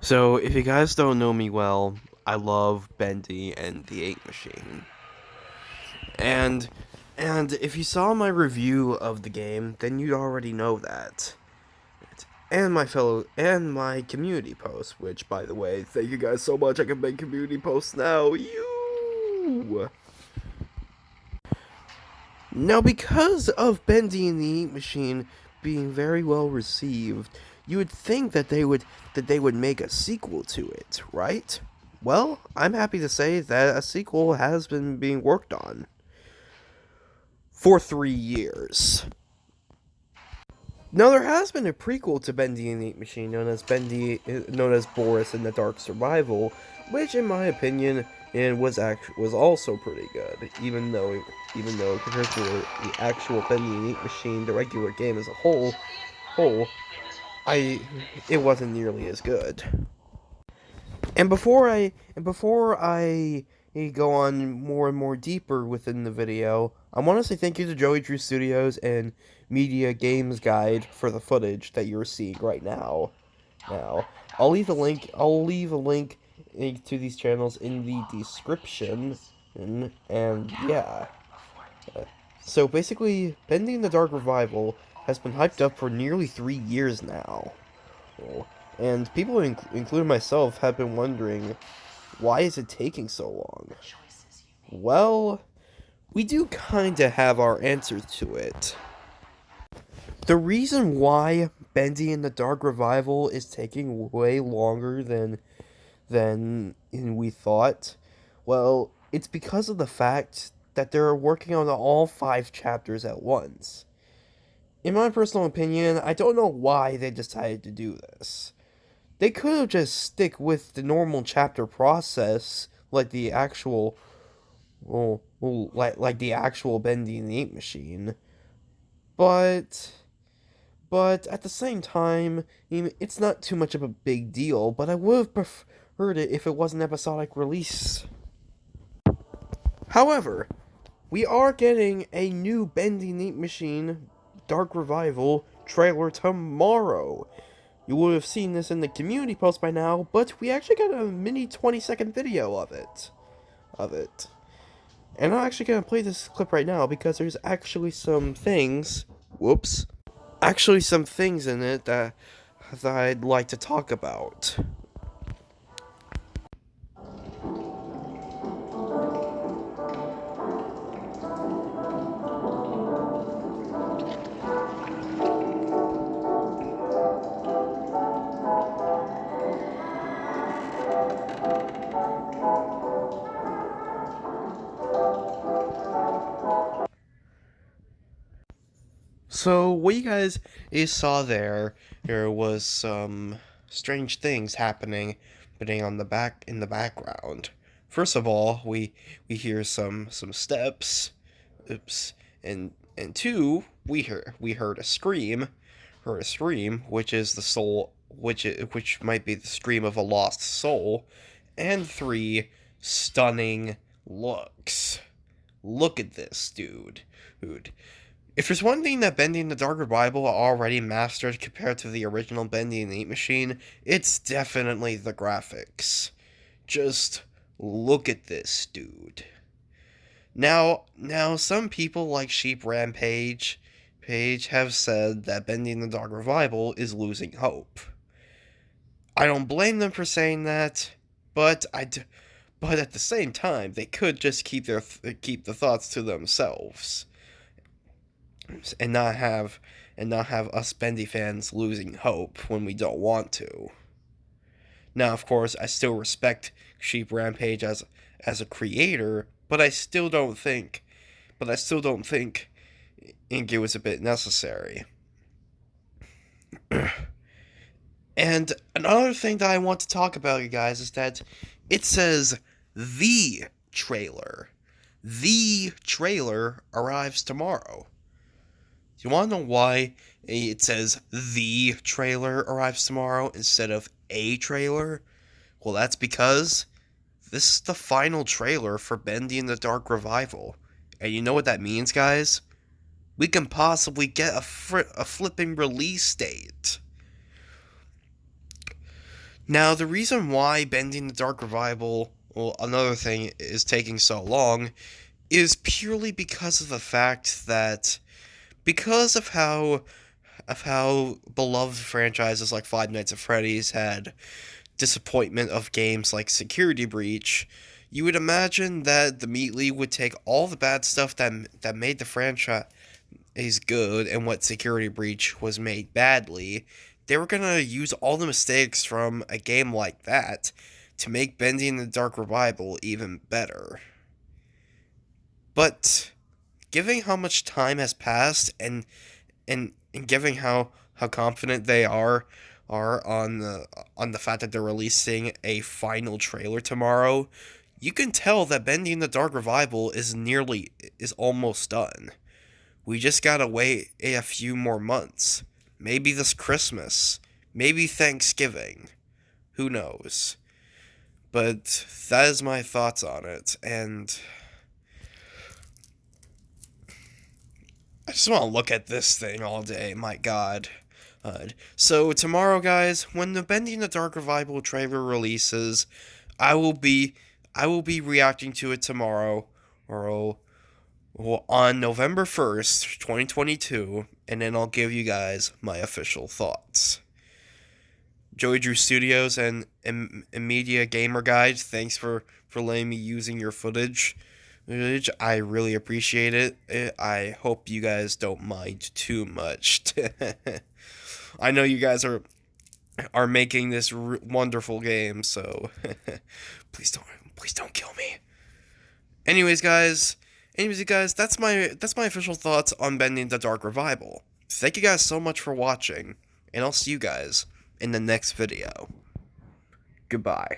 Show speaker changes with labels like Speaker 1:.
Speaker 1: So, if you guys don't know me well, I love Bendy and the Ink Machine. And if you saw my review of the game, then you'd already know that. And my community post, which by the way, thank you guys so much. I can make community posts now. You. Now, because of Bendy and the Ink Machine being very well received, you would think that they would make a sequel to it, right? Well, I'm happy to say that a sequel has been being worked on for 3 years. Now, there has been a prequel to Bendy and the Ink Machine known as Boris and the Dark Survival, which, in my opinion, was also pretty good. Even though compared to the actual Bendy and the Ink Machine, the regular game as a whole, I it wasn't nearly as good. And before I go on more and more deeper within the video, I want to say thank you to Joey Drew Studios and Media Games Guide for the footage that you're seeing right now. Now, I'll leave a link to these channels in the description, and yeah. So basically, Bending the Dark Revival has been hyped up for nearly 3 years now. And people, including myself, have been wondering, why is it taking so long? Well, we do kinda have our answer to it. The reason why Bendy and the Dark Revival is taking way longer than we thought, well, it's because of the fact that they're working on all 5 chapters at once. In my personal opinion, I don't know why they decided to do this. They could have just stick with the normal chapter process, like the actual, like the actual Bendy and the Ink Machine. But, at the same time, it's not too much of a big deal. But I would have preferred it if it was an episodic release. However, we are getting a new Bendy and the Ink Machine Dark Revival trailer tomorrow. You would have seen this in the community post by now, but we actually got a mini 20-second video of it. And I'm actually gonna play this clip right now because there's actually some things. Whoops. Actually, some things in it that I'd like to talk about. So what you saw there was some strange things happening in the background. First of all, we hear some steps. Oops. And two, heard a scream, which is the soul, which might be the scream of a lost soul. And three, stunning looks. Look at this, dude. If there's one thing that Bendy and the Darker Bible already mastered compared to the original Bendy and the Ink Machine, it's definitely the graphics. Just look at this, dude. Now, some people like Sheep Rampage have said that Bendy and the Dark Revival is losing hope. I don't blame them for saying that, but but at the same time, they could just keep the thoughts to themselves and not have us Bendy fans losing hope when we don't want to. Now, of course, I still respect Sheep Rampage as a creator, but I still don't think Ink was a bit necessary. And another thing that I want to talk about, you guys, is that it says the trailer. The trailer arrives tomorrow. Do you want to know why it says the trailer arrives tomorrow instead of a trailer? Well, that's because this is the final trailer for Bendy and the Dark Revival. And you know what that means, guys? We can possibly get a flipping release date. Now, the reason why Bending the Dark Revival, well, another thing, is taking so long is purely because of the fact that because of how beloved franchises like Five Nights at Freddy's had disappointment of games like Security Breach, you would imagine that the Meat League would take all the bad stuff that made the franchise good and what Security Breach was made badly. They were gonna use all the mistakes from a game like that to make Bending the Dark Revival even better. But given how much time has passed and given how confident they are on the fact that they're releasing a final trailer tomorrow, you can tell that Bending the Dark Revival is almost done. We just gotta wait a few more months. Maybe this Christmas. Maybe Thanksgiving. Who knows? But that is my thoughts on it, and I just want to look at this thing all day. My God. So tomorrow, guys, when the Bending the Dark Revival trailer releases, I will be reacting to it tomorrow, or on November 1st, 2022, and then I'll give you guys my official thoughts. Joey Drew Studios and Media Gamer Guide, thanks for letting me using your footage. I really appreciate it. I hope you guys don't mind too much. I know you guys are making this wonderful game, so please don't kill me. Anyways, guys, that's my official thoughts on Bending the Dark Revival. Thank you guys so much for watching, and I'll see you guys in the next video. Goodbye.